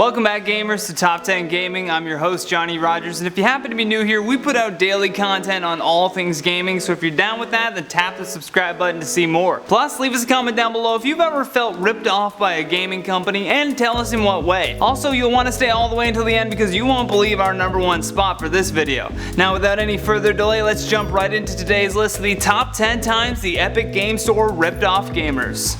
Welcome back, gamers, to Top 10 Gaming. I'm your host, Johnny Rogers, and if you happen to be new here, we put out daily content on all things gaming, so if you're down with that, then tap the subscribe button to see more. Plus, leave us a comment down below if you've ever felt ripped off by a gaming company, and tell us in what way. Also, you'll want to stay all the way until the end because you won't believe our #1 spot for this video. Now, without any further delay, let's jump right into today's list of the top 10 times the Epic Game Store ripped off gamers.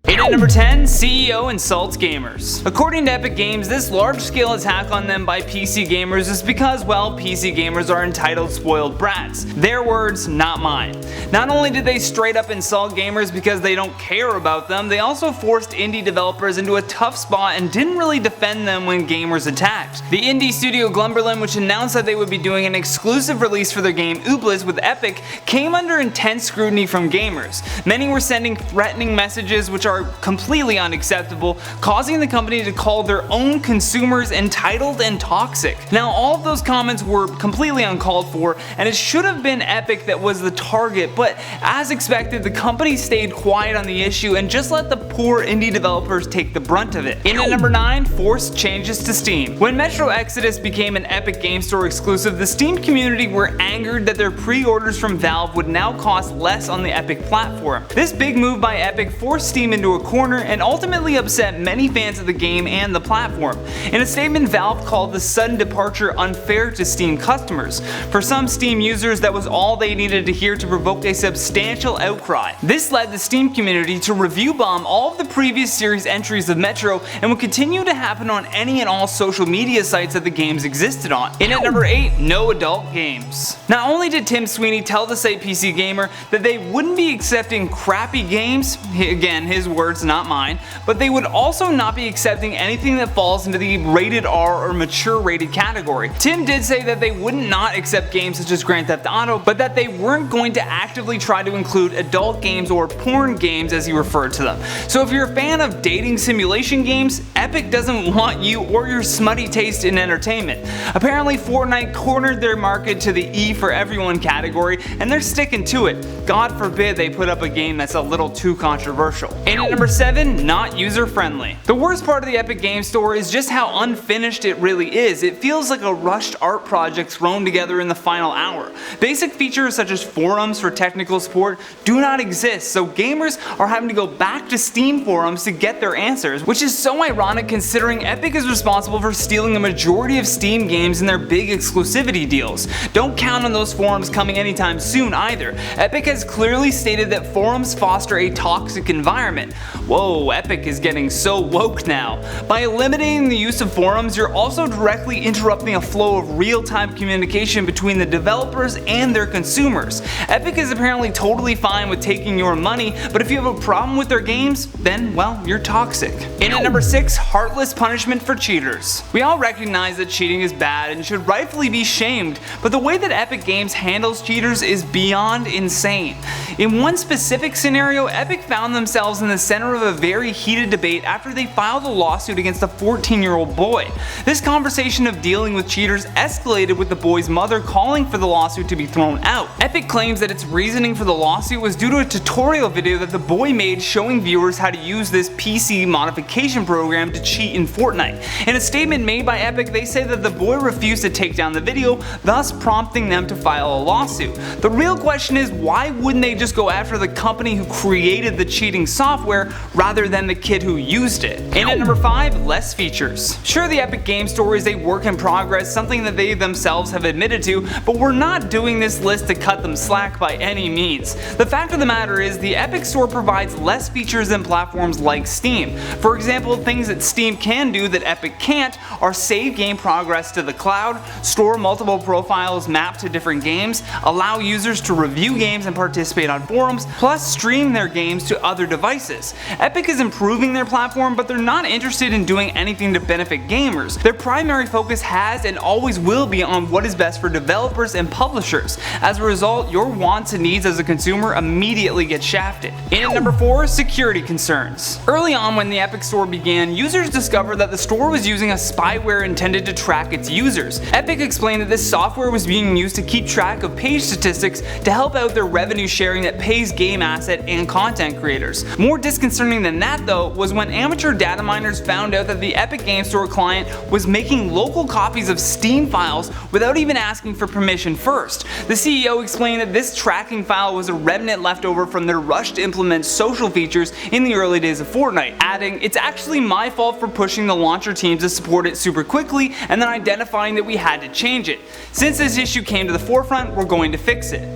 At number 10, CEO insults gamers. According to Epic Games, this large-scale attack on them by PC gamers is because, well, PC gamers are entitled spoiled brats. Their words, not mine. Not only did they straight up insult gamers because they don't care about them, they also forced indie developers into a tough spot and didn't really defend them when gamers attacked. The indie studio Glumberland, which announced that they would be doing an exclusive release for their game Ooblets with Epic, came under intense scrutiny from gamers. Many were sending threatening messages which are completely unacceptable, causing the company to call their own consumers entitled and toxic. Now, all of those comments were completely uncalled for, and it should have been Epic that was the target, but as expected, the company stayed quiet on the issue and just let the poor indie developers take the brunt of it. In at number 9, forced changes to Steam. When Metro Exodus became an Epic Game Store exclusive, the Steam community were angered that their pre-orders from Valve would now cost less on the Epic platform. This big move by Epic forced Steam into a corner and ultimately upset many fans of the game and the platform. In a statement, Valve called the sudden departure unfair to Steam customers. For some Steam users, that was all they needed to hear to provoke a substantial outcry. This led the Steam community to review bomb all of the previous series entries of Metro and would continue to happen on any and all social media sites that the games existed on. In at number 8, no adult games. Not only did Tim Sweeney tell the site PC Gamer that they wouldn't be accepting crappy games, again his words not mine, but they would also not be accepting anything that falls into the rated R or mature rated category. Tim did say that they would not accept games such as Grand Theft Auto, but that they weren't going to actively try to include adult games or porn games as he referred to them. So if you're a fan of dating simulation games, Epic doesn't want you or your smutty taste in entertainment. Apparently Fortnite cornered their market to the E for everyone category, and they're sticking to it. God forbid they put up a game that's a little too controversial. And at number 7, not user-friendly. The worst part of the Epic Game Store is just how unfinished it really is. It feels like a rushed art project thrown together in the final hour. Basic features such as forums for technical support do not exist, so gamers are having to go back to Steam forums to get their answers, which is so ironic considering Epic is responsible for stealing a majority of Steam games in their big exclusivity deals. Don't count on those forums coming anytime soon either. Epic has clearly stated that forums foster a toxic environment. Whoa, Epic is getting so woke now. By eliminating the use of forums, you're also directly interrupting a flow of real-time communication between the developers and their consumers. Epic is apparently totally fine with taking your money, but if you have a problem with their games, then, well, you're toxic. In at number 6, heartless punishment for cheaters. We all recognize that cheating is bad and should rightfully be shamed, but the way that Epic Games handles cheaters is beyond insane. In one specific scenario, Epic found themselves in the center of a very heated debate after they filed a lawsuit against a 14-year-old boy. This conversation of dealing with cheaters escalated with the boy's mother calling for the lawsuit to be thrown out. Epic claims that its reasoning for the lawsuit was due to a tutorial video that the boy made showing viewers how to use this PC modification program to cheat in Fortnite. In a statement made by Epic, they say that the boy refused to take down the video, thus prompting them to file a lawsuit. The real question is, why wouldn't they just go after the company who created the cheating software rather than the kid who used it? And at number 5, less features. Sure, the Epic Game Store is a work in progress, something that they themselves have admitted to, but we're not doing this list to cut them slack by any means. The fact of the matter is, the Epic Store provides less features than platforms like Steam. For example, things that Steam can do that Epic can't are save game progress to the cloud, store multiple profiles mapped to different games, allow users to review games and participate on forums, plus stream their games to other devices. Epic is improving their platform, but they're not interested in doing anything to benefit gamers. Their primary focus has and always will be on what is best for developers and publishers. As a result, your wants and needs as a consumer immediately get shafted. In at number 4, security concerns. Early on when the Epic Store began, users discovered that the store was using a spyware intended to track its users. Epic explained that this software was being used to keep track of page statistics to help out their revenue sharing that pays game asset and content creators. More disconcerting than that though was when amateur data miners found out that the Epic Game Store client was making local copies of Steam files without even asking for permission first. The CEO explained that this tracking file was a remnant left over from their rush to implement social features in the early days of Fortnite, adding, "It's actually my fault for pushing the launcher teams to support it super quickly and then identifying that we had to change it. Since this issue came to the forefront, we're going to fix it."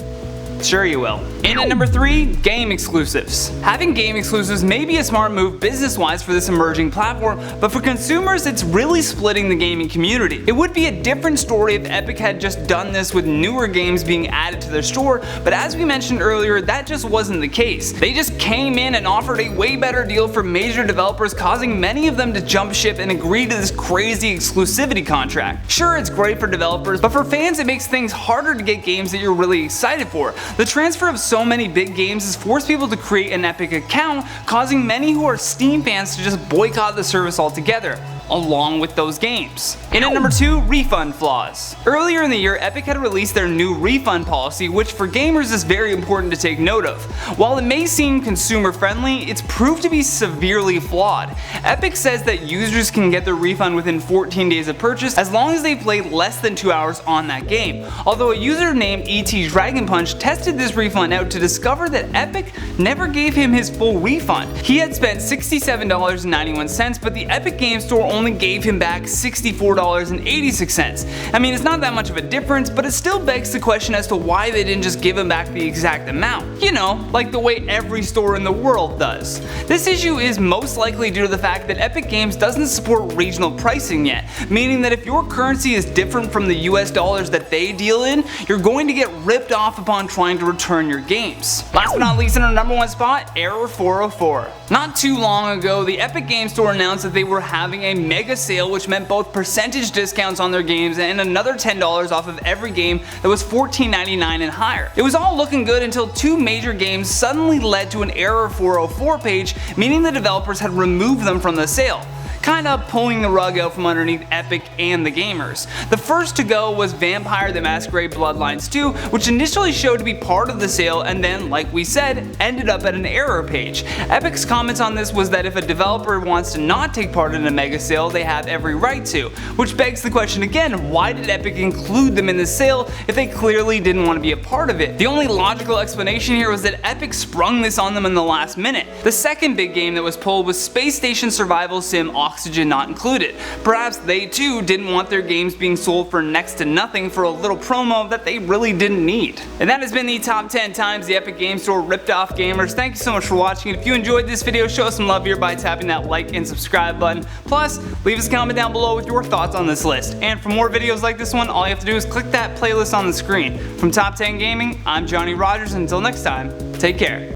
Sure you will. In at number 3, game exclusives. Having game exclusives may be a smart move business-wise for this emerging platform, but for consumers it's really splitting the gaming community. It would be a different story if Epic had just done this with newer games being added to their store, but as we mentioned earlier, that just wasn't the case. They just came in and offered a way better deal for major developers, causing many of them to jump ship and agree to this crazy exclusivity contract. Sure, it's great for developers, but for fans it makes things harder to get games that you're really excited for. The transfer of so many big games has forced people to create an Epic account, causing many who are Steam fans to just boycott the service altogether, along with those games. In at number 2, refund flaws. Earlier in the year, Epic had released their new refund policy, which for gamers is very important to take note of. While it may seem consumer friendly, it's proved to be severely flawed. Epic says that users can get their refund within 14 days of purchase as long as they played less than 2 hours on that game. Although a user named ET Dragon Punch tested this refund out to discover that Epic never gave him his full refund. He had spent $67.91, but the Epic Game Store only gave him back $64.86. I mean, it's not that much of a difference, but it still begs the question as to why they didn't just give him back the exact amount. You know, like the way every store in the world does. This issue is most likely due to the fact that Epic Games doesn't support regional pricing yet, meaning that if your currency is different from the US dollars that they deal in, you're going to get ripped off upon trying to return your games. Last but not least, in our number 1 spot, Error 404. Not too long ago, the Epic Game Store announced that they were having a mega sale, which meant both percentage discounts on their games and another $10 off of every game that was $14.99 and higher. It was all looking good until 2 major games suddenly led to an Error 404 page, meaning the developers had removed them from the sale, kinda pulling the rug out from underneath Epic and the gamers. The first to go was Vampire the Masquerade Bloodlines 2, which initially showed to be part of the sale and then, like we said, ended up at an error page. Epic's comments on this was that if a developer wants to not take part in a mega sale, they have every right to, which begs the question again, why did Epic include them in the sale if they clearly didn't want to be a part of it? The only logical explanation here was that Epic sprung this on them in the last minute. The second big game that was pulled was Space Station Survival Sim Oxygen Not Included. Perhaps they too didn't want their games being sold for next to nothing for a little promo that they really didn't need. And that has been the top 10 times the Epic Game Store ripped off gamers. Thank you so much for watching. If you enjoyed this video, show us some love here by tapping that like and subscribe button. Plus, leave us a comment down below with your thoughts on this list. And for more videos like this one, all you have to do is click that playlist on the screen. From Top 10 Gaming, I'm Johnny Rogers, and until next time, take care.